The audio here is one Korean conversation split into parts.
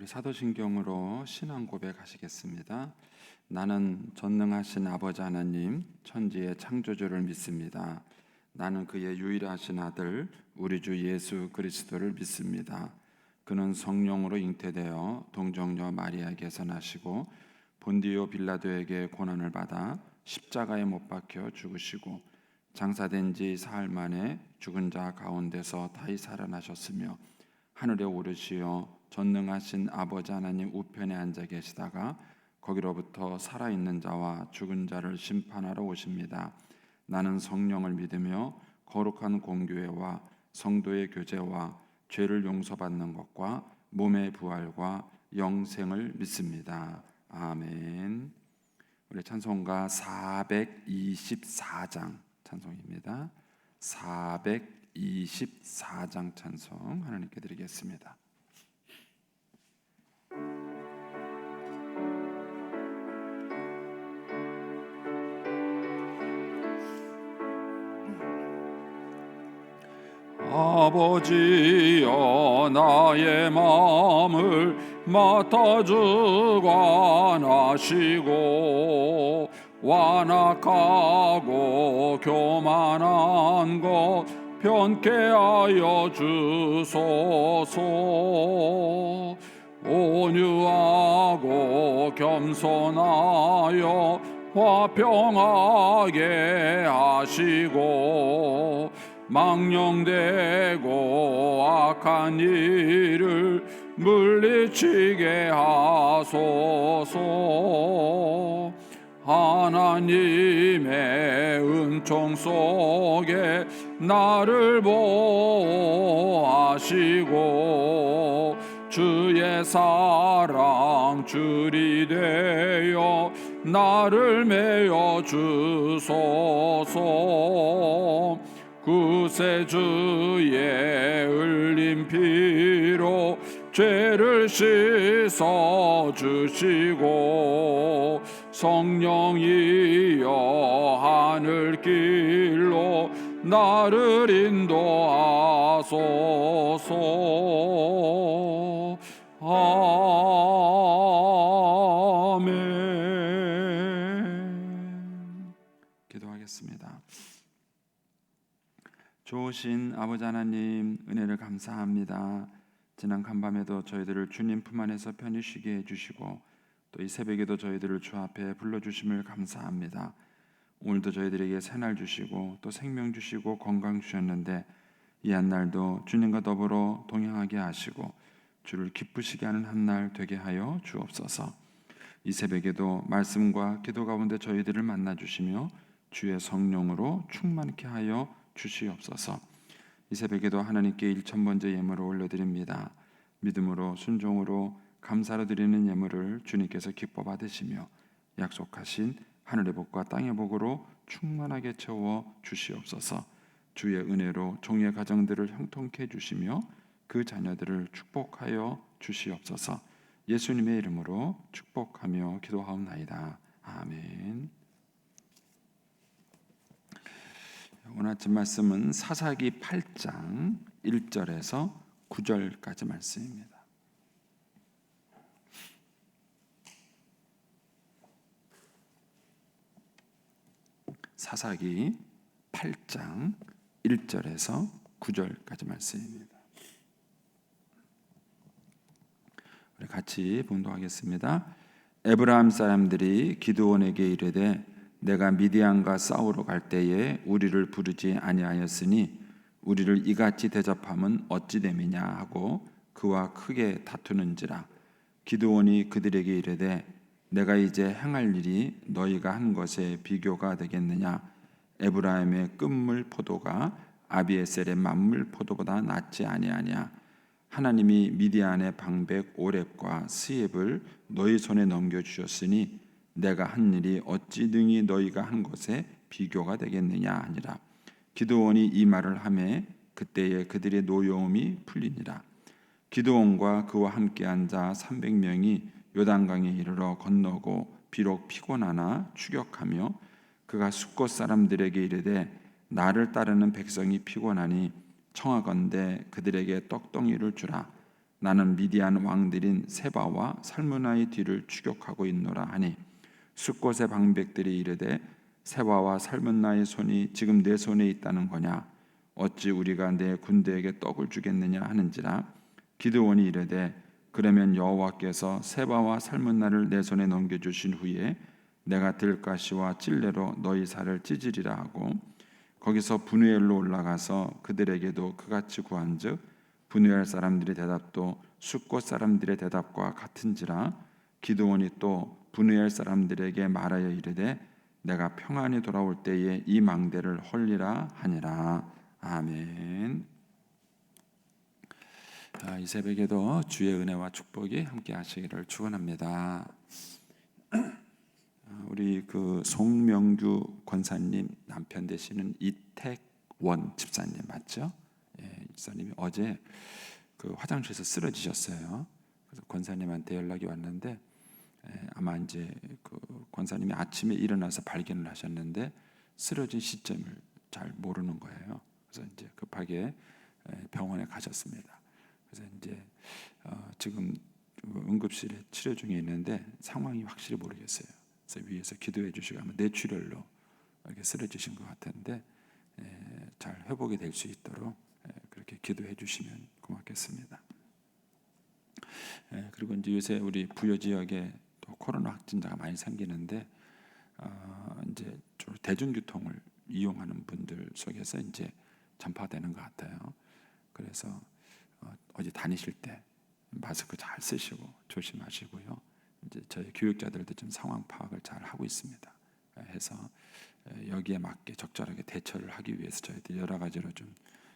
우리 사도신경으로 신앙 고백하시겠습니다. 나는 전능하신 아버지 하나님 천지의 창조주를 믿습니다. 나는 그의 유일하신 아들 우리 주 예수 그리스도를 믿습니다. 그는 성령으로 잉태되어 동정녀 마리아에게서 나시고 본디오 빌라도에게 고난을 받아 십자가에 못 박혀 죽으시고 장사된 지 사흘 만에 죽은 자 가운데서 다시 살아나셨으며 하늘에 오르시어 전능하신 아버지 하나님 우편에 앉아 계시다가 거기로부터 살아있는 자와 죽은 자를 심판하러 오십니다. 나는 성령을 믿으며 거룩한 공교회와 성도의 교제와 죄를 용서받는 것과 몸의 부활과 영생을 믿습니다. 아멘. 우리 찬송가 424장 찬송입니다. 424장 찬송 하나님께 드리겠습니다. 아버지여 나의 마음을 맡아 주관하시고 완악하고 교만한 것 편케 하여 주소서. 온유하고 겸손하여 화평하게 하시고 망령되고 악한 일을 물리치게 하소서. 하나님의 은총 속에 나를 보호하시고 주의 사랑 줄이 되어 나를 메어 주소서. 구세주의 흘린 피로 죄를 씻어 주시고 성령이여 하늘길로 나를 인도하소서. 아멘. 기도하겠습니다. 좋으신 아버지 하나님, 은혜를 감사합니다. 지난 간밤에도 저희들을 주님 품 안에서 편히 쉬게 해주시고 또 이 새벽에도 저희들을 주 앞에 불러주심을 감사합니다. 오늘도 저희들에게 새날 주시고 또 생명 주시고 건강 주셨는데 이 한날도 주님과 더불어 동행하게 하시고 주를 기쁘시게 하는 한날 되게 하여 주옵소서. 이 새벽에도 말씀과 기도 가운데 저희들을 만나 주시며 주의 성령으로 충만케 하여 주시옵소서. 이 새벽에도 하나님께 1000번째 예물을 올려드립니다. 믿음으로 순종으로 감사로 드리는 예물을 주님께서 기뻐 받으시며 약속하신 하늘의 복과 땅의 복으로 충만하게 채워 주시옵소서. 주의 은혜로 종의 가정들을 형통케 해주시며 그 자녀들을 축복하여 주시옵소서. 예수님의 이름으로 축복하며 기도하옵나이다. 아멘. 오늘 아침 말씀은 사사기 8장 1절에서 9절까지 말씀입니다. 사사기 8장 1절에서 9절까지 말씀입니다. 우리 같이 봉독하겠습니다. 에브라임 사람들이 기드온에게 이르되 내가 미디안과 싸우러 갈 때에 우리를 부르지 아니하였으니 우리를 이같이 대접함은 어찌 됨이냐 하고 그와 크게 다투는지라. 기드온이 그들에게 이르되 내가 이제 행할 일이 너희가 한 것에 비교가 되겠느냐. 에브라임의 끝물 포도가 아비에셀의 만물 포도보다 낫지 아니하냐. 하나님이 미디안의 방백 오렙과 스엡을 너희 손에 넘겨주셨으니 내가 한 일이 어찌 능히 너희가 한 것에 비교가 되겠느냐 하니라. 기드온이 이 말을 하매 그때에 그들의 노여움이 풀리니라. 기드온과 그와 함께한 자 300명이 요단강에 이르러 건너고 비록 피곤하나 추격하며 그가 숫곳 사람들에게 이르되 나를 따르는 백성이 피곤하니 청하건대 그들에게 떡덩이를 주라. 나는 미디안 왕들인 세바와 살무나의 뒤를 추격하고 있노라 하니 숫곳의 방백들이 이르되 세바와 살문나의 손이 지금 내 손에 있다는 거냐? 어찌 우리가 내 군대에게 떡을 주겠느냐 하는지라. 기드온이 이르되 그러면 여호와께서 세바와 살문나를 내 손에 넘겨주신 후에 내가 들가시와 찔레로 너희 살을 찢으리라 하고 거기서 분우엘로 올라가서 그들에게도 그같이 구한즉 분우엘 사람들의 대답도 숫곳 사람들의 대답과 같은지라. 기드온이 또 분우엘 사람들에게 말하여 이르되 내가 평안히 돌아올 때에 이 망대를 헐리라 하니라. 아멘. 이 새벽에도 주의 은혜와 축복이 함께 하시기를 축원합니다. 우리 그 송명규 권사님 남편 되시는 이택원 집사님 맞죠? 예, 집사님이 어제 그 화장실에서 쓰러지셨어요. 그래서 권사님한테 연락이 왔는데 아마 이제 그 권사님이 아침에 일어나서 발견을 하셨는데 쓰러진 시점을 잘 모르는 거예요. 그래서 이제 급하게 병원에 가셨습니다. 그래서 이제 지금 응급실에 치료 중에 있는데 상황이 확실히 모르겠어요. 그래서 위에서 기도해 주시고 아마 뇌출혈로 이렇게 쓰러지신 것 같은데 잘 회복이 될 수 있도록 그렇게 기도해 주시면 고맙겠습니다. 그리고 이제 요새 우리 부여 지역에 또 코로나 확진자가 많이 생기는데 이제 주로 대중교통을 이용하는 분들 속에서 이제 전파되는 것 같아요. 그래서 어디 다니실 때 마스크 잘 쓰시고 조심하시고요. 이제 저희 교육자들도 좀 상황 파악을 잘 하고 있습니다. 해서 여기에 맞게 적절하게 대처를 하기 위해서 저희들 여러 가지로 좀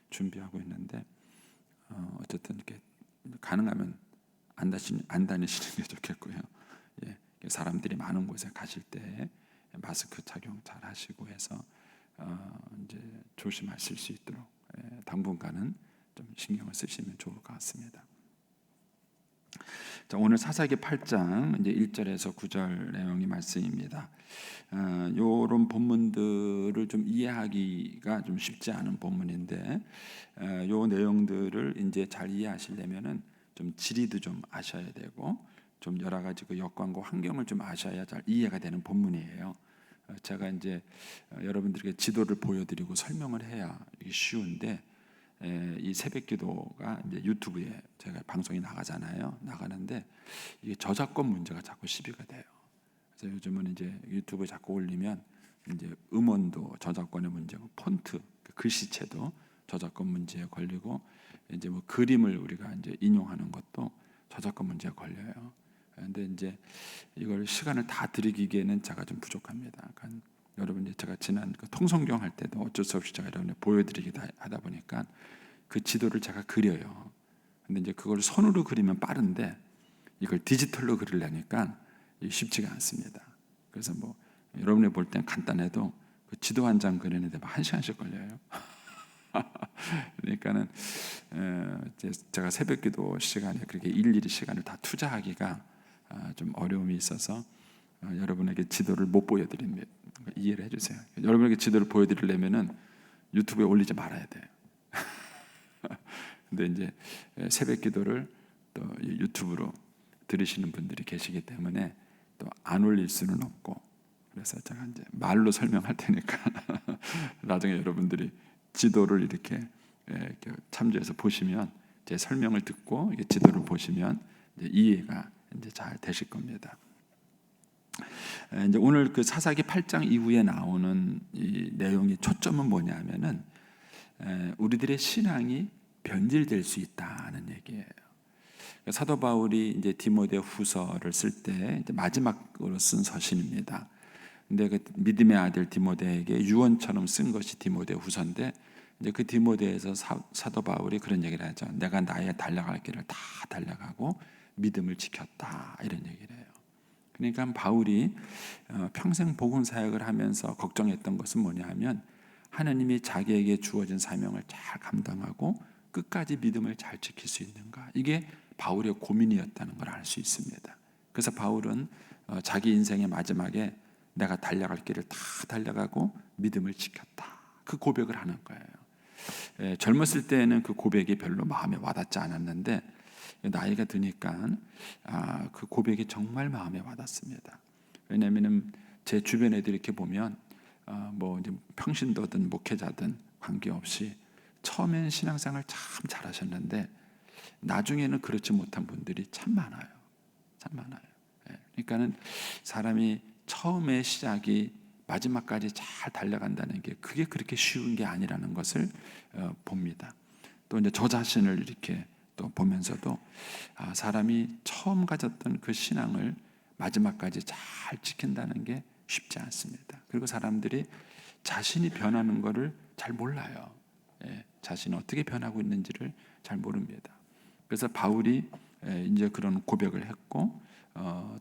준비하고 있는데 어쨌든 이렇게 가능하면 안 다니시는 게 좋겠고요. 예, 사람들이 많은 곳에 가실 때 마스크 착용 잘 하시고 해서 이제 조심하실 수 있도록 당분간은 좀 신경을 쓰시면 좋을 것 같습니다. 자, 오늘 사사기 8장 이제 1절에서 9절 내용의 말씀입니다. 이런 본문들을 좀 이해하기가 좀 쉽지 않은 본문인데, 요 내용들을 이제 잘 이해하시려면은 좀 지리도 좀 아셔야 되고, 좀 여러 가지 그 여건과 환경을 좀 아셔야 잘 이해가 되는 본문이에요. 제가 이제 여러분들에게 지도를 보여드리고 설명을 해야 이게 쉬운데. 이 새벽기도가 이제 유튜브에 제가 방송이 나가는데 이게 저작권 문제가 자꾸 시비가 돼요. 그래서 요즘은 이제 유튜브에 자꾸 올리면 이제 음원도 저작권의 문제고 폰트 글씨체도 저작권 문제에 걸리고 이제 뭐 그림을 우리가 이제 인용하는 것도 저작권 문제에 걸려요. 그런데 이제 이걸 시간을 다 들이기에는 제가 좀 부족합니다. 그러니까 여러분 제가 지난 그 통성경 할 때도 어쩔 수 없이 제가 여러분에 보여드리기도 하다 보니까 그 지도를 제가 그려요. 근데 이제 그걸 손으로 그리면 빠른데 이걸 디지털로 그리려니까 쉽지가 않습니다. 그래서 뭐 여러분이 볼 땐 간단해도 그 지도 한 장 그리는데 막 1시간씩 걸려요. 그러니까는 제가 새벽기도 시간에 그렇게 일일이 시간을 다 투자하기가 좀 어려움이 있어서 여러분에게 지도를 못 보여드립니다. 이해를 해주세요. 여러분에게 지도를 보여드리려면은 유튜브에 올리지 말아야 돼요. 근데 이제 새벽기도를 또 유튜브로 들으시는 분들이 계시기 때문에 또 안 올릴 수는 없고 그래서 제가 이제 말로 설명할 테니까 나중에 여러분들이 지도를 이렇게 참조해서 보시면 제 설명을 듣고 지도를 보시면 이제 이해가 이제 잘 되실 겁니다. 이제 오늘 그 사사기 8장 이후에 나오는 이 내용의 초점은 뭐냐면은 우리들의 신앙이 변질될 수 있다는 얘기예요. 사도 바울이 이제 디모데 후서를 쓸 때 마지막으로 쓴 서신입니다. 근데 그 믿음의 아들 디모데에게 유언처럼 쓴 것이 디모데 후서인데 이제 그 디모데에서 사도 바울이 그런 얘기를 하죠. 내가 나의 달려갈 길을 다 달려가고 믿음을 지켰다 이런 얘기를 해요. 그러니까 바울이 평생 복음 사역을 하면서 걱정했던 것은 뭐냐면 하나님이 자기에게 주어진 사명을 잘 감당하고 끝까지 믿음을 잘 지킬 수 있는가 이게 바울의 고민이었다는 걸 알 수 있습니다. 그래서 바울은 자기 인생의 마지막에 내가 달려갈 길을 다 달려가고 믿음을 지켰다 그 고백을 하는 거예요. 젊었을 때는 그 고백이 별로 마음에 와닿지 않았는데 나이가 드니까 그 고백이 정말 마음에 와닿습니다. 왜냐하면 제 주변 애들 이렇게 보면 뭐 이제 평신도든 목회자든 관계없이 처음엔 신앙생활 참 잘하셨는데 나중에는 그렇지 못한 분들이 참 많아요. 참 많아요. 그러니까는 사람이 처음에 시작이 마지막까지 잘 달려간다는 게 그게 그렇게 쉬운 게 아니라는 것을 봅니다. 또 이제 저 자신을 이렇게 또 보면서도 사람이 처음 가졌던 그 신앙을 마지막까지 잘 지킨다는 게 쉽지 않습니다. 그리고 사람들이 자신이 변하는 것을 잘 몰라요. 자신이 어떻게 변하고 있는지를 잘 모릅니다. 그래서 바울이 이제 그런 고백을 했고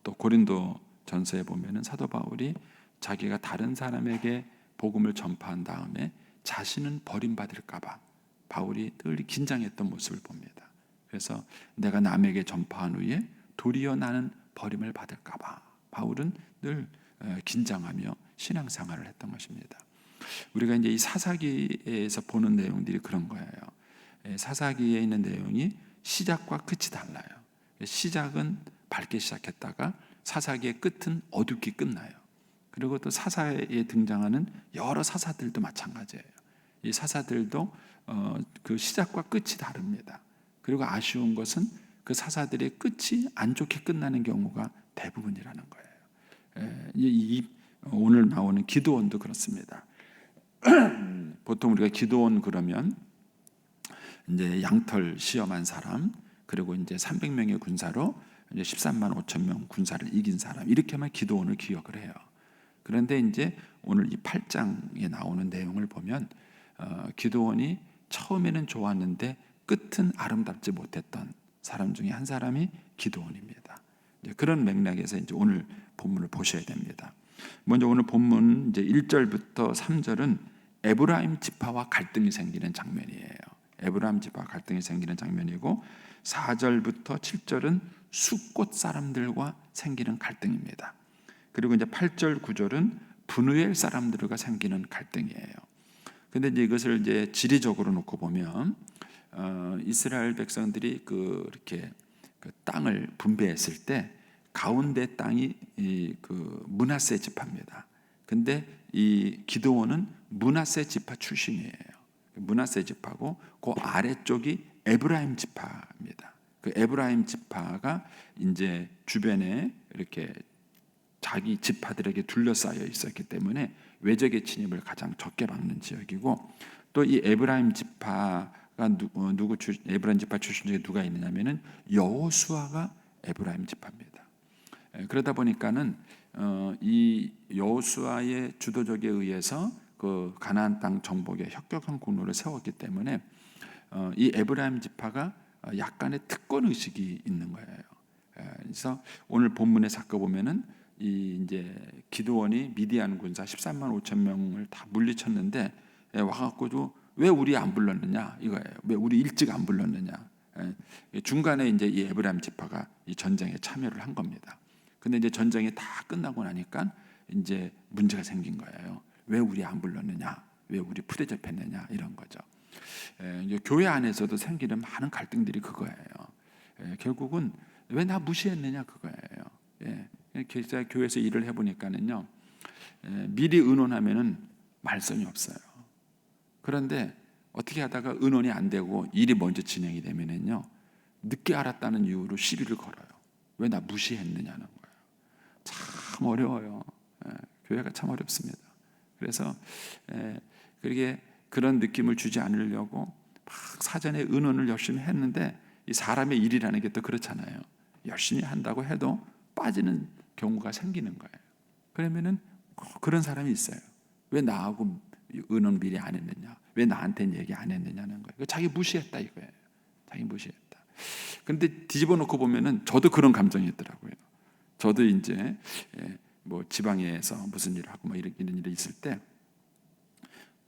또 고린도 전서에 보면은 사도 바울이 자기가 다른 사람에게 복음을 전파한 다음에 자신은 버림받을까봐 바울이 늘 긴장했던 모습을 봅니다. 그래서 내가 남에게 전파한 후에 도리어 나는 버림을 받을까봐 바울은 늘 긴장하며 신앙생활을 했던 것입니다. 우리가 이제 이 사사기에서 보는 내용들이 그런 거예요. 사사기에 있는 내용이 시작과 끝이 달라요. 시작은 밝게 시작했다가 사사기의 끝은 어둡게 끝나요. 그리고 또 사사에 등장하는 여러 사사들도 마찬가지예요. 이 사사들도 그 시작과 끝이 다릅니다. 그리고 아쉬운 것은 그 사사들의 끝이 안 좋게 끝나는 경우가 대부분이라는 거예요. 오늘 나오는 기드온도 그렇습니다. 보통 우리가 기드온 그러면 이제 양털 시험한 사람, 그리고 이제 300명의 군사로 이제 13만 5천 명 군사를 이긴 사람, 이렇게만 기드온을 기억을 해요. 그런데 이제 오늘 이 8장에 나오는 내용을 보면 기드온이 처음에는 좋았는데 끝은 아름답지 못했던 사람 중에 한 사람이 기드온입니다. 그런 맥락에서 이제 오늘 본문을 보셔야 됩니다. 먼저 오늘 본문 이제 1절부터 3절은 에브라임 지파와 갈등이 생기는 장면이에요. 에브라임 지파와 갈등이 생기는 장면이고 4절부터 7절은 숫곳 사람들과 생기는 갈등입니다. 그리고 이제 8절 9절은 브누엘 사람들과 생기는 갈등이에요. 근데 이제 이것을 이제 지리적으로 놓고 보면 이스라엘 백성들이 이렇게 그 땅을 분배했을 때 가운데 땅이 그 므낫세 지파입니다. 근데 이 기드온은 므낫세 지파 출신이에요. 므낫세 지파고 그 아래쪽이 에브라임 지파입니다. 그 에브라임 지파가 이제 주변에 이렇게 자기 지파들에게 둘러싸여 있었기 때문에 외적의 침입을 가장 적게 받는 지역이고, 또 이 에브라임 지파가 에브라임 지파 출신 중에 누가 있느냐면은 여호수아가 에브라임 지파입니다. 그러다 보니까는 이 여호수아의 주도적에 의해서 그 가나안 땅 정복에 혁혁한 공로를 세웠기 때문에 이 에브라임 지파가 약간의 특권 의식이 있는 거예요. 그래서 오늘 본문에 살펴보면은 이 이제 기드온이 미디안 군사 13만 5천 명을 다 물리쳤는데 와갖고도 왜 우리 안 불렀느냐 이거예요. 왜 우리 일찍 안 불렀느냐. 중간에 이제 이 에브라임 지파가 이 전쟁에 참여를 한 겁니다. 근데 이제 전쟁이 다 끝나고 나니까 이제 문제가 생긴 거예요. 왜 우리 안 불렀느냐, 왜 우리 푸대접했느냐 이런 거죠. 이제 교회 안에서도 생기는 많은 갈등들이 그거예요. 결국은 왜 나 무시했느냐 그거예요. 교회에서 일을 해보니까는요, 미리 의논하면은 말썽이 없어요. 그런데 어떻게 하다가 의논이 안 되고 일이 먼저 진행이 되면은요, 늦게 알았다는 이유로 시비를 걸어요. 왜 나 무시했느냐는 거예요. 참 어려워요. 교회가 참 어렵습니다. 그래서 그렇게 그런 느낌을 주지 않으려고 막 사전에 의논을 열심히 했는데, 이 사람의 일이라는 게 또 그렇잖아요. 열심히 한다고 해도 빠지는 경우가 생기는 거예요. 그러면은 그런 사람이 있어요. 왜 나하고 의논 미리 안 했느냐? 왜 나한테는 얘기 안 했느냐는 거예요. 자기 무시했다 이거예요. 자기 무시했다. 근데 뒤집어 놓고 보면은 저도 그런 감정이 있더라고요. 저도 이제 뭐 지방에서 무슨 일을 하고 뭐 이런 일이 있을 때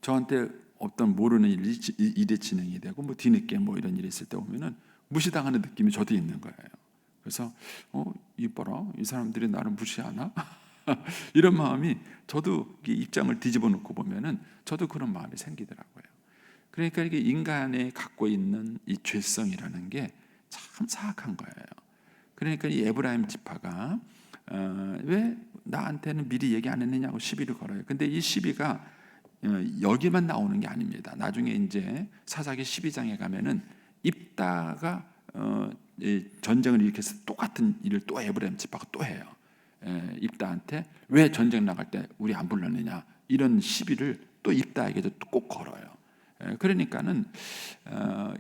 저한테 어떤 모르는 일이 진행이 되고 뭐 뒤늦게 뭐 이런 일이 있을 때 보면은 무시당하는 느낌이 저도 있는 거예요. 그래서 이봐라, 이 사람들이 나를 무시하나? 이런 마음이, 저도 입장을 뒤집어 놓고 보면은 저도 그런 마음이 생기더라고요. 그러니까 이게 인간에 갖고 있는 이 죄성이라는 게 참 사악한 거예요. 그러니까 이 에브라임 지파가 왜 나한테는 미리 얘기 안 했느냐고 시비를 걸어요. 근데 이 시비가 여기만 나오는 게 아닙니다. 나중에 이제 사사기 12장에 가면은 입다가 전쟁을 일으켜서 똑같은 일을 또 에브라임 지파가 또 해요. 입다한테 왜 전쟁 나갈 때 우리 안 불렀느냐 이런 시비를 또 입다에게도 꼭 걸어요. 그러니까는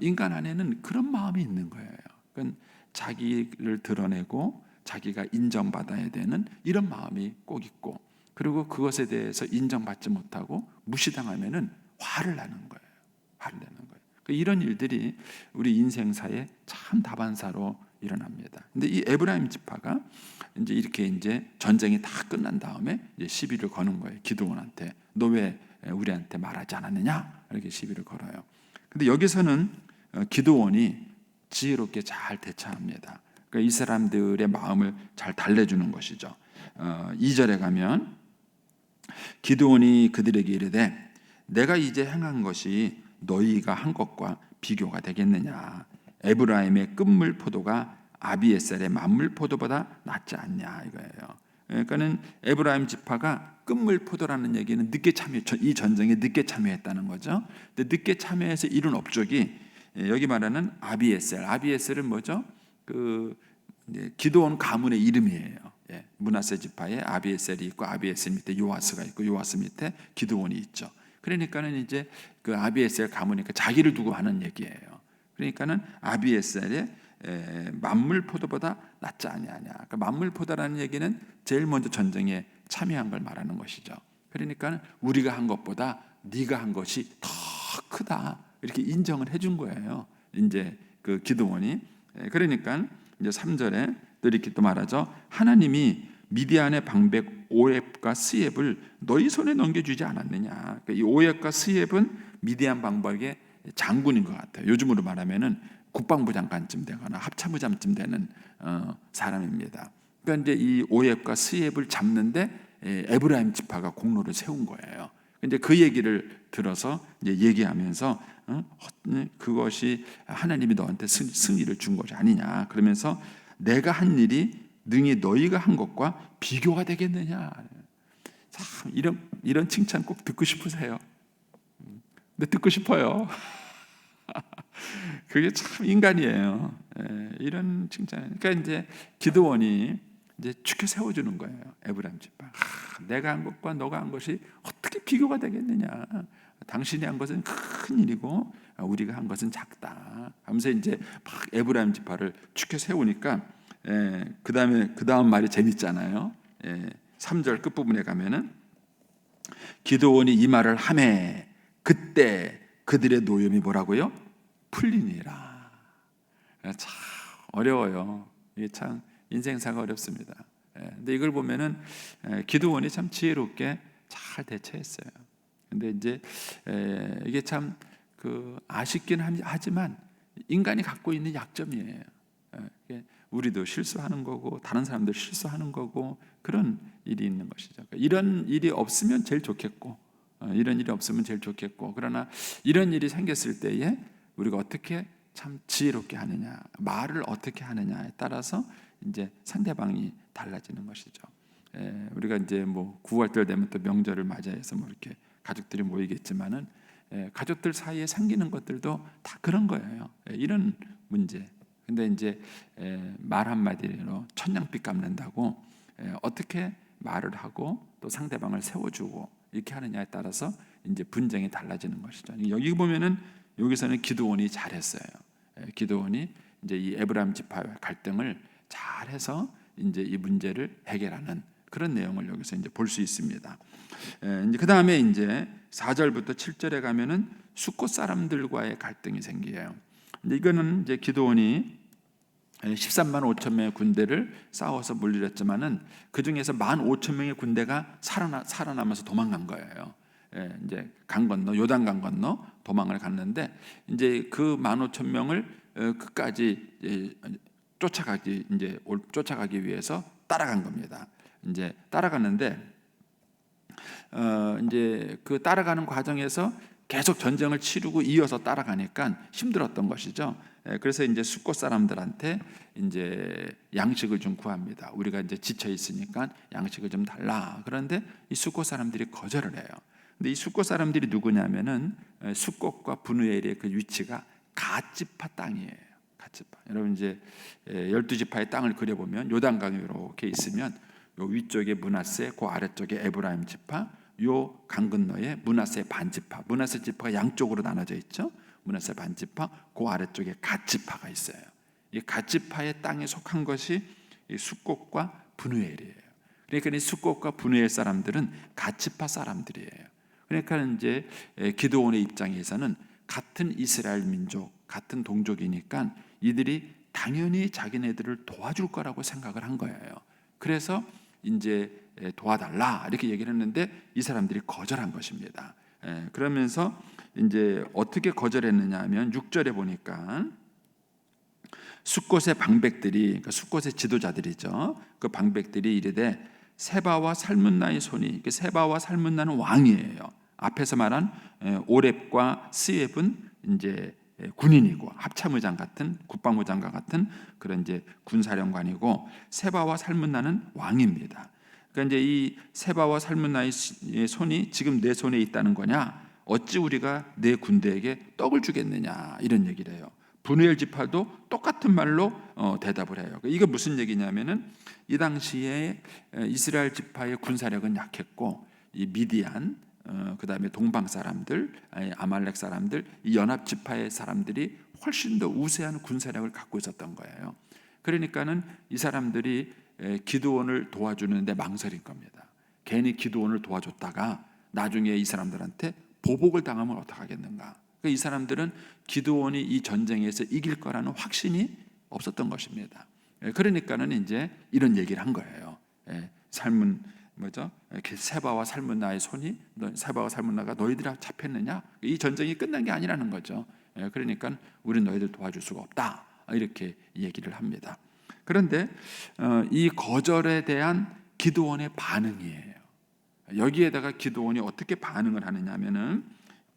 인간 안에는 그런 마음이 있는 거예요. 그러니까 자기를 드러내고 자기가 인정받아야 되는 이런 마음이 꼭 있고, 그리고 그것에 대해서 인정받지 못하고 무시당하면은 화를 내는 거예요. 화를 내는 거예요. 이런 일들이 우리 인생사에 참 다반사로 일어납니다. 근데 이 에브라임 지파가 이제 이렇게 이제 전쟁이 다 끝난 다음에 이제 시비를 거는 거예요. 기드온한테 너 왜 우리한테 말하지 않았느냐 이렇게 시비를 걸어요. 근데 여기서는 기드온이 지혜롭게 잘 대처합니다. 그러니까 이 사람들의 마음을 잘 달래주는 것이죠. 2절에 가면 기드온이 그들에게 이르되 내가 이제 행한 것이 너희가 한 것과 비교가 되겠느냐. 에브라임의 끝물 포도가 아비에셀의 만물 포도보다 낫지 않냐 이거예요. 그러니까는 에브라임 지파가 끝물 포도라는 얘기는 늦게 참여, 이 전쟁에 늦게 참여했다는 거죠. 근데 늦게 참여해서 이룬 업적이 여기 말하는 아비에셀은 뭐죠? 기드온 가문의 이름이에요. 므낫세 지파에 아비에셀이 있고 아비에셀 밑에 요아스가 있고 요아스 밑에 기드온이 있죠. 그러니까는 이제 그 아비에셀 가문이니까 자기를 두고 하는 얘기예요. 그러니까는 아비에셀의 만물 포도보다 낫지 아니하냐. 그러니까 만물 포도라는 얘기는 제일 먼저 전쟁에 참여한 걸 말하는 것이죠. 그러니까 우리가 한 것보다 네가 한 것이 더 크다 이렇게 인정을 해준 거예요. 이제 그 기드온이. 그러니까 이제 3절에 또 이렇게 또 말하죠. 하나님이 미디안의 방백 오엡과 스엡을 너희 손에 넘겨주지 않았느냐. 그러니까 이 오엡과 스엡은 미디안 방백의 장군인 것 같아요. 요즘으로 말하면은 국방부 장관쯤 되거나 합참의장쯤 되는 사람입니다. 그러니까 이제 이 오엡과 스엡을 잡는데 에브라임 지파가 공로를 세운 거예요. 근데 그 얘기를 들어서 이제 얘기하면서 그것이 하나님이 너한테 승리를 준 것이 아니냐. 그러면서 내가 한 일이 능히 너희가 한 것과 비교가 되겠느냐. 참 이런 칭찬 꼭 듣고 싶으세요? 근데 듣고 싶어요. 그게 참 인간이에요. 이런 칭찬. 그러니까 이제 기드온이 이제 축혀 세워주는 거예요. 에브라임 지파. 내가 한 것과 너가 한 것이 어떻게 비교가 되겠느냐. 당신이 한 것은 큰 일이고 우리가 한 것은 작다. 하면서 이제 막 에브라임 지파를 축혀 세우니까 그 다음 말이 재밌잖아요. 3절 끝부분에 가면은 기드온이 이 말을 하매 그때 그들의 노염이 뭐라고요? 풀리니라. 참 어려워요. 이게 참 인생사가 어렵습니다. 근데 이걸 보면은 기드온이 참 지혜롭게 잘 대처했어요. 근데 이제 이게 참 아쉽긴 하지만 인간이 갖고 있는 약점이에요. 우리도 실수하는 거고 다른 사람도 실수하는 거고 그런 일이 있는 것이죠. 이런 일이 없으면 제일 좋겠고 이런 일이 없으면 제일 좋겠고, 그러나 이런 일이 생겼을 때에 우리가 어떻게 참 지혜롭게 하느냐, 말을 어떻게 하느냐에 따라서 이제 상대방이 달라지는 것이죠. 우리가 이제 뭐 9월달 되면 또 명절을 맞이해서 뭐 이렇게 가족들이 모이겠지만은 가족들 사이에 생기는 것들도 다 그런 거예요. 이런 문제. 근데 이제 말 한마디로 천냥빚 갚는다고 어떻게 말을 하고 또 상대방을 세워주고 이렇게 하느냐에 따라서 이제 분쟁이 달라지는 것이죠. 여기 보면은 여기서는 기드온이 잘했어요. 기드온이 이제 이 에브라임 지파의 갈등을 잘해서 이제 이 문제를 해결하는 그런 내용을 여기서 이제 볼 수 있습니다. 이제 그 다음에 이제 4절부터 7절에 가면은 숫곳 사람들과의 갈등이 생겨요. 근데 이거는 이제 기드온이 13만 5천 명의 군대를 싸워서 물리쳤지만은 그 중에서 15,000명의 군대가 살아남아서 도망간 거예요. 이제 강 건너 요단강 건너 도망을 갔는데 이제 그 15,000명을 끝까지 쫓아가기 위해서 따라간 겁니다. 이제 따라갔는데 이제 그 따라가는 과정에서 계속 전쟁을 치르고 이어서 따라가니까 힘들었던 것이죠. 그래서 이제 숫곳 사람들한테 이제 양식을 좀 구합니다. 우리가 이제 지쳐 있으니까 양식을 좀 달라. 그런데 이 숫곳 사람들이 거절을 해요. 근데 이 숫곳 사람들이 누구냐면은 숫곳과 브누엘의 그 위치가 갓지파 땅이에요. 갓지파. 여러분 이제 12지파의 땅을 그려보면 요단강이 이렇게 있으면 요 위쪽에 므낫세, 그 아래쪽에 에브라임 지파, 요 강 건너에 므낫세 반지파. 므낫세 지파가 양쪽으로 나눠져 있죠. 므낫세 반지파, 그 아래쪽에 갓지파가 있어요. 이 갓지파의 땅에 속한 것이 이 숫곳과 브누엘이에요. 그러니까 이 숫곳과 브누엘 사람들은 갓지파 사람들이에요. 그러니까 이제 기드온의 입장에서는 같은 이스라엘 민족, 같은 동족이니까 이들이 당연히 자기네들을 도와줄 거라고 생각을 한 거예요. 그래서 이제 도와달라 이렇게 얘기를 했는데 이 사람들이 거절한 것입니다. 그러면서 이제 어떻게 거절했느냐 하면 6절에 보니까 숫곳의 방백들이, 그러니까 숫곳의 지도자들이죠. 그 방백들이 이르되 세바와 살문나의 손이, 세바와 살문나는 왕이에요. 앞에서 말한 오렙과 스엡은 이제 군인이고 합참의장 같은 국방부장관 같은 그런 이제 군사령관이고 세바와 살문나는 왕입니다. 그러니까 이제 이 세바와 살문나의 손이 지금 내 손에 있다는 거냐? 어찌 우리가 내 군대에게 떡을 주겠느냐? 이런 얘기를 해요. 브누엘 지파도 똑같은 말로 대답을 해요. 이게 무슨 얘기냐면은 이 당시에 이스라엘 지파의 군사력은 약했고 이 미디안 그다음에 동방 사람들, 아말렉 사람들, 이 연합 지파의 사람들이 훨씬 더 우세한 군사력을 갖고 있었던 거예요. 그러니까는 이 사람들이 기드온을 도와주는데 망설인 겁니다. 괜히 기드온을 도와줬다가 나중에 이 사람들한테 보복을 당하면 어떡하겠는가? 그러니까 이 사람들은 기드온이 이 전쟁에서 이길 거라는 확신이 없었던 것입니다. 그러니까는 이제 이런 얘기를 한 거예요. 삶은 뭐죠? 이렇게 세바와 살문나의 손이, 세바와 살문나가 너희들이 잡혔느냐? 이 전쟁이 끝난 게 아니라는 거죠. 그러니까 우리는 너희들 도와줄 수가 없다. 이렇게 얘기를 합니다. 그런데 이 거절에 대한 기드온의 반응이에요. 여기에다가 기드온이 어떻게 반응을 하느냐면은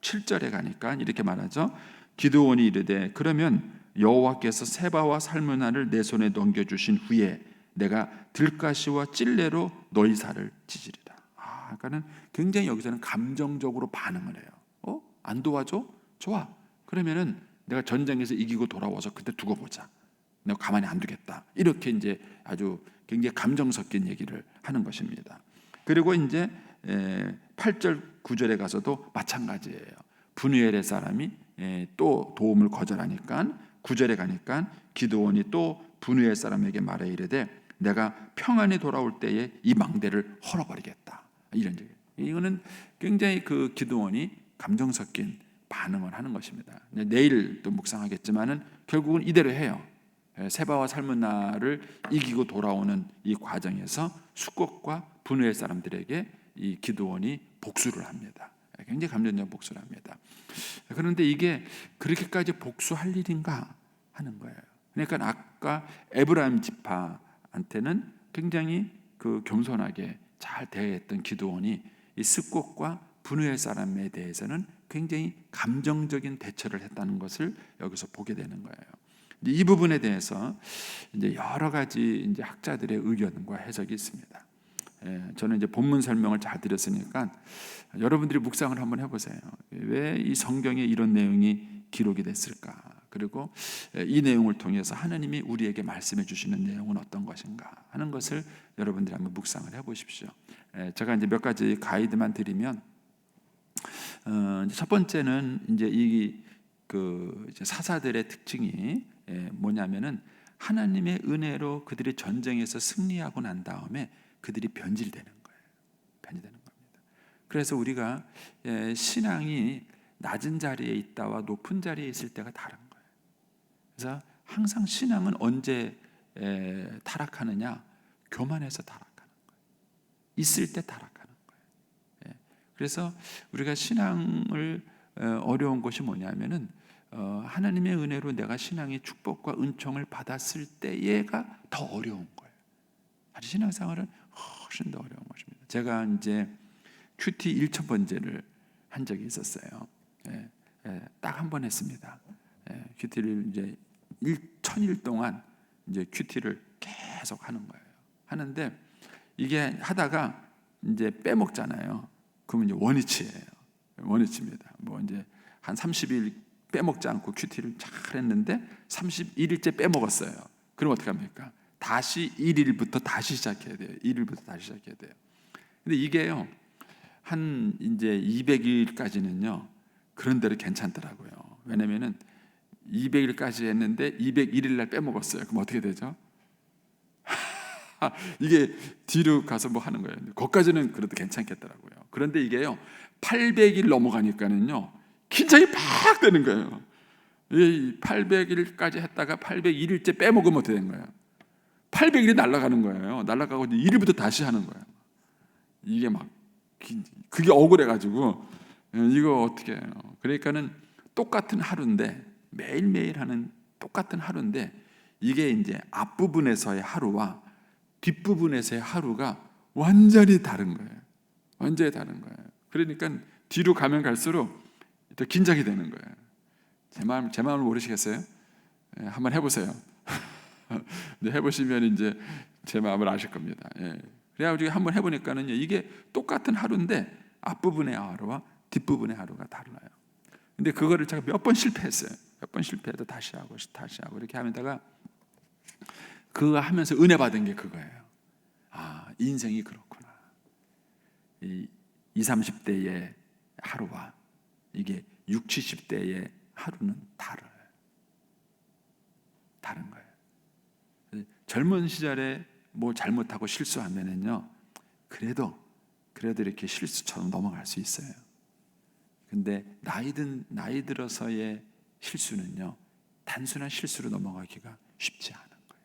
7절에 가니까 이렇게 말하죠. 기드온이 이르되 그러면 여호와께서 세바와 살문나를 내 손에 넘겨주신 후에 내가 들가시와 찔레로 너희 살을 찢으리라. 그러니까는 굉장히 여기서는 감정적으로 반응을 해요. 안 도와줘? 좋아. 그러면은 내가 전쟁에서 이기고 돌아와서 그때 두고 보자. 내가 가만히 안 두겠다. 이렇게 이제 아주 굉장히 감정 섞인 얘기를 하는 것입니다. 그리고 이제 8절 9절에 가서도 마찬가지예요. 브누엘의 사람이 또 도움을 거절하니까 9절에 가니까 기드온이 또 브누엘 사람에게 말해 이르되 내가 평안히 돌아올 때에 이 망대를 헐어버리겠다. 이런 얘기. 이거는 굉장히 그 기드온이 감정 섞인 반응을 하는 것입니다. 내일 또 묵상하겠지만은 결국은 이대로 해요. 세바와 살문나를 이기고 돌아오는 이 과정에서 숫곳과 브누엘 사람들에게 이 기드온이 복수를 합니다. 굉장히 감정적 복수를 합니다. 그런데 이게 그렇게까지 복수할 일인가 하는 거예요. 그러니까 아까 에브라임 지파한테는 굉장히 그 겸손하게 잘 대했던 기드온이 이 숫곳과 브누엘 사람에 대해서는 굉장히 감정적인 대처를 했다는 것을 여기서 보게 되는 거예요. 이 부분에 대해서 이제 여러 가지 이제 학자들의 의견과 해석이 있습니다. 저는 이제 본문 설명을 잘 드렸으니까 여러분들이 묵상을 한번 해보세요. 왜 이 성경에 이런 내용이 기록이 됐을까? 그리고 이 내용을 통해서 하나님이 우리에게 말씀해 주시는 내용은 어떤 것인가 하는 것을 여러분들이 한번 묵상을 해보십시오. 제가 이제 몇 가지 가이드만 드리면, 첫 번째는 이제 이제 사사들의 특징이 뭐냐면은 하나님의 은혜로 그들이 전쟁에서 승리하고 난 다음에 그들이 변질되는 거예요. 변질되는 겁니다. 그래서 우리가 신앙이 낮은 자리에 있다와 높은 자리에 있을 때가 다른 거예요. 그래서 항상 신앙은 언제 타락하느냐? 교만해서 타락하는 거예요. 있을 때 타락하는 거예요. 그래서 우리가 신앙을 어려운 것이 뭐냐면은 하나님의 은혜로 내가 신앙의 축복과 은총을 받았을 때가 더 어려운 거예요. 아주 신앙생활은 훨씬 더 어려운 것입니다. 제가 이제 큐티 1,000번째를 한 적이 있었어요. 딱 한 번 했습니다. 큐티를 이제 1000일 동안 이제 큐티를 계속 하는 거예요. 하는데 이게 하다가 이제 빼먹잖아요. 그러면 이제 원위치예요. 원위치입니다. 뭐 이제 한 30일 빼먹지 않고 큐티를 잘 했는데 31일째 빼먹었어요. 그럼 어떻게 합니까? 다시 1일부터 다시 시작해야 돼요. 1일부터 다시 시작해야 돼요. 근데 이게요, 한 이제 200일까지는요, 그런 대로 괜찮더라고요. 왜냐면은 200일까지 했는데 201일 날 빼먹었어요. 그럼 어떻게 되죠? 이게 뒤로 가서 뭐 하는 거예요. 거기까지는 그래도 괜찮겠더라고요. 그런데 이게요, 800일 넘어가니까는요, 긴장이 팍 되는 거예요. 이 800일까지 했다가 801일째 빼먹으면 어떻게 된 거예요? 800일이 날아가는 거예요. 날아가고 1일부터 다시 하는 거예요. 이게 막 그게 억울해가지고 이거 어떻게 해요? 그러니까는 똑같은 하루인데 매일매일 하는 똑같은 하루인데 이게 이제 앞부분에서의 하루와 뒷부분에서의 하루가 완전히 다른 거예요. 완전히 다른 거예요. 그러니까 뒤로 가면 갈수록 더 긴장이 되는 거예요. 제 마음을 모르시겠어요? 한번 해보세요. 해보시면 이제 제 마음을 아실 겁니다. 그래가지고 한번 해보니까는 이게 똑같은 하루인데 앞부분의 하루와 뒷부분의 하루가 달라요. 근데 그거를 제가 몇 번 실패했어요. 몇 번 실패해도 다시 하고 이렇게 하다가 그거 하면서 은혜 받은 게 그거예요. 아, 인생이 그렇구나. 이 20, 30대의 하루와 이게 60, 70대의 하루는 다른 거예요. 젊은 시절에 뭐 잘못하고 실수하면은요, 그래도 이렇게 실수처럼 넘어갈 수 있어요. 근데 나이 들어서의 실수는요, 단순한 실수로 넘어가기가 쉽지 않은 거예요.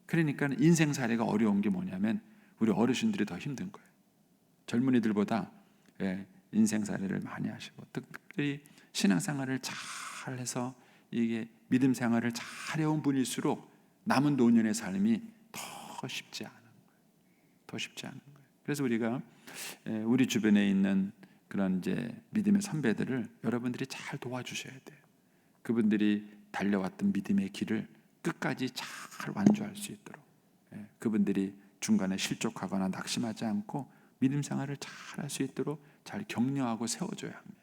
그러니까 인생 살이가 어려운 게 뭐냐면 우리 어르신들이 더 힘든 거예요. 젊은이들보다 인생 살이를 많이 하시고 특별히 신앙생활을 잘 해서 이게 믿음 생활을 잘 해온 분일수록 남은 노년의 삶이 더 쉽지 않은 거예요. 더 쉽지 않은 거예요. 그래서 우리가 우리 주변에 있는 그런 이제 믿음의 선배들을 여러분들이 잘 도와주셔야 돼요. 그분들이 달려왔던 믿음의 길을 끝까지 잘 완주할 수 있도록 그분들이 중간에 실족하거나 낙심하지 않고 믿음 생활을 잘 할 수 있도록 잘 격려하고 세워줘야 합니다.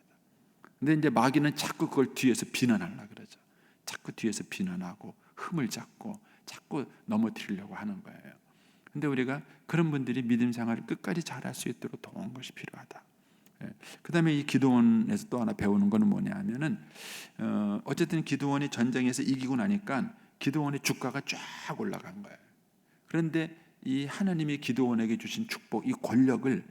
근데 이제 마귀는 자꾸 그걸 뒤에서 비난하려고 그러죠. 자꾸 뒤에서 비난하고 흠을 잡고 자꾸 넘어뜨리려고 하는 거예요. 근데 우리가 그런 분들이 믿음 생활을 끝까지 잘할 수 있도록 도우는 것이 필요하다. 그 다음에 이 기드온에서 또 하나 배우는 것은 뭐냐 하면은 어쨌든 기드온이 전쟁에서 이기고 나니까 기드온의 주가가 쫙 올라간 거예요. 그런데 이 하나님이 기드온에게 주신 축복, 이 권력을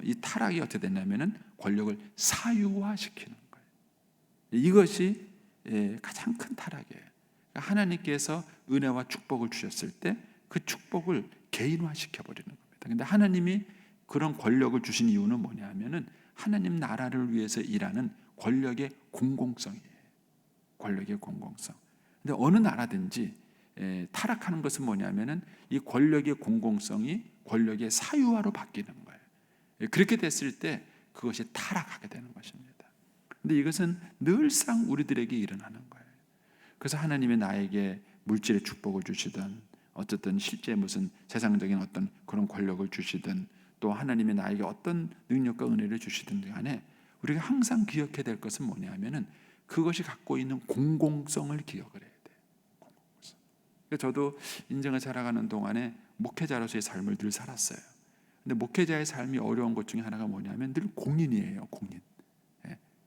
이 타락이 어떻게 됐냐면은 권력을 사유화시키는 거예요. 이것이 가장 큰 타락이에요. 하나님께서 은혜와 축복을 주셨을 때 그 축복을 개인화시켜 버리는 겁니다. 근데 하나님이 그런 권력을 주신 이유는 뭐냐 하면은 하나님 나라를 위해서 일하는 권력의 공공성이에요. 권력의 공공성. 근데 어느 나라든지 타락하는 것은 뭐냐면은 이 권력의 공공성이 권력의 사유화로 바뀌는 거예요. 그렇게 됐을 때 그것이 타락하게 되는 것입니다. 근데 이것은 늘상 우리들에게 일어나는 거예요. 그래서 하나님이 나에게 물질의 축복을 주시든 어쨌든 실제 무슨 세상적인 어떤 그런 권력을 주시든 또 하나님이 나에게 어떤 능력과 은혜를 주시든 간에 우리가 항상 기억해야 될 것은 뭐냐면은 그것이 갖고 있는 공공성을 기억을 해야 돼요. 공공성. 저도 인생을 살아가는 동안에 목회자로서의 삶을 늘 살았어요. 근데 목회자의 삶이 어려운 것 중에 하나가 뭐냐면 늘 공인이에요. 공인.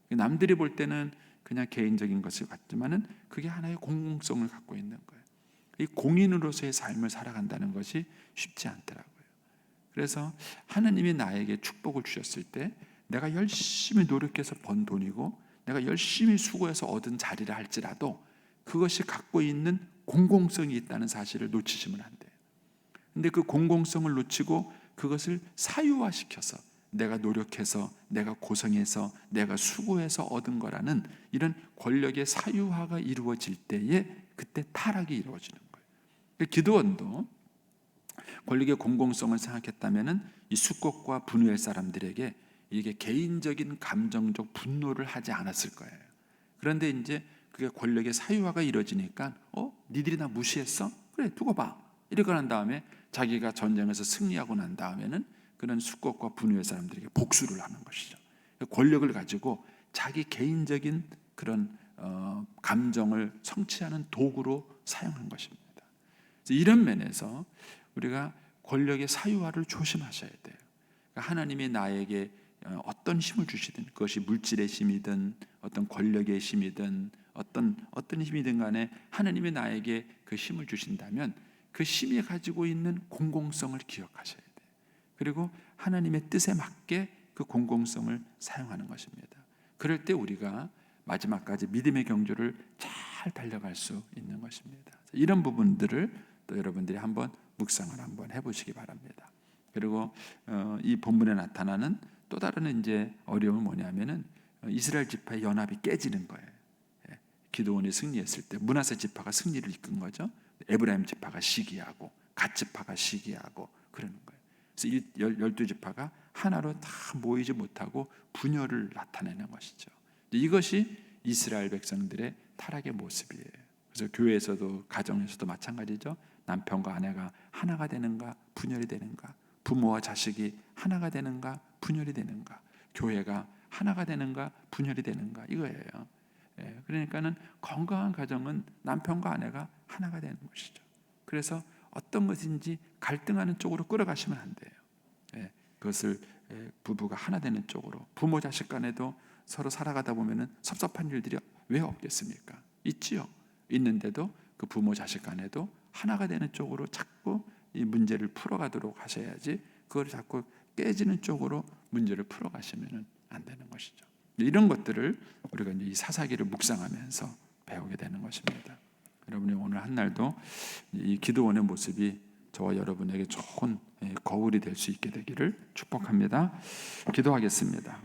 남들이 볼 때는 그냥 개인적인 것을 같지만은 그게 하나의 공공성을 갖고 있는 거예요. 이 공인으로서의 삶을 살아간다는 것이 쉽지 않더라고요. 그래서 하나님이 나에게 축복을 주셨을 때 내가 열심히 노력해서 번 돈이고 내가 열심히 수고해서 얻은 자리를 할지라도 그것이 갖고 있는 공공성이 있다는 사실을 놓치시면 안 돼요. 근데 그 공공성을 놓치고 그것을 사유화시켜서 내가 노력해서 내가 고생해서 내가 수고해서 얻은 거라는 이런 권력의 사유화가 이루어질 때에 그때 타락이 이루어지는 거예요. 기드온도 권력의 공공성을 생각했다면은 이 숙곡과 분우엘 사람들에게 이게 개인적인 감정적 분노를 하지 않았을 거예요. 그런데 이제 그게 권력의 사유화가 이루어지니까 니들이 나 무시했어? 그래 두고 봐. 이러고 난 다음에 자기가 전쟁에서 승리하고 난 다음에는 그런 수국과 분노의 사람들에게 복수를 하는 것이죠. 권력을 가지고 자기 개인적인 그런 감정을 성취하는 도구로 사용한 것입니다. 이런 면에서 우리가 권력의 사유화를 조심하셔야 돼요. 그러니까 하나님이 나에게 어떤 힘을 주시든, 그것이 물질의 힘이든 어떤 권력의 힘이든 어떤 힘이든 간에 하나님이 나에게 그 힘을 주신다면 그 힘이 가지고 있는 공공성을 기억하셔야 돼요. 그리고 하나님의 뜻에 맞게 그 공공성을 사용하는 것입니다. 그럴 때 우리가 마지막까지 믿음의 경주를 잘 달려갈 수 있는 것입니다. 이런 부분들을 또 여러분들이 한번 묵상을 한번 해보시기 바랍니다. 그리고 이 본문에 나타나는 또 다른 이제 어려움은 뭐냐면은 이스라엘 지파의 연합이 깨지는 거예요. 기드온이 승리했을 때 므낫세 지파가 승리를 이끈 거죠. 에브라임 지파가 시기하고 갓 지파가 시기하고 그러는 거예요. 그래서 이 12지파가 하나로 다 모이지 못하고 분열을 나타내는 것이죠. 이것이 이스라엘 백성들의 타락의 모습이에요. 그래서 교회에서도 가정에서도 마찬가지죠. 남편과 아내가 하나가 되는가 분열이 되는가, 부모와 자식이 하나가 되는가 분열이 되는가, 교회가 하나가 되는가 분열이 되는가, 이거예요. 그러니까는 건강한 가정은 남편과 아내가 하나가 되는 것이죠. 그래서 어떤 것인지 갈등하는 쪽으로 끌어가시면 안 돼요. 그것을 부부가 하나 되는 쪽으로, 부모 자식 간에도 서로 살아가다 보면은 섭섭한 일들이 왜 없겠습니까? 있지요. 있는데도 그 부모 자식 간에도 하나가 되는 쪽으로 자꾸 이 문제를 풀어가도록 하셔야지, 그걸 자꾸 깨지는 쪽으로 문제를 풀어가시면 안 되는 것이죠. 이런 것들을 우리가 이제 이 사사기를 묵상하면서 배우게 되는 것입니다. 여러분이 오늘 한 날도 이 기드온의 모습이 저와 여러분에게 좋은 거울이 될 수 있게 되기를 축복합니다. 기도하겠습니다.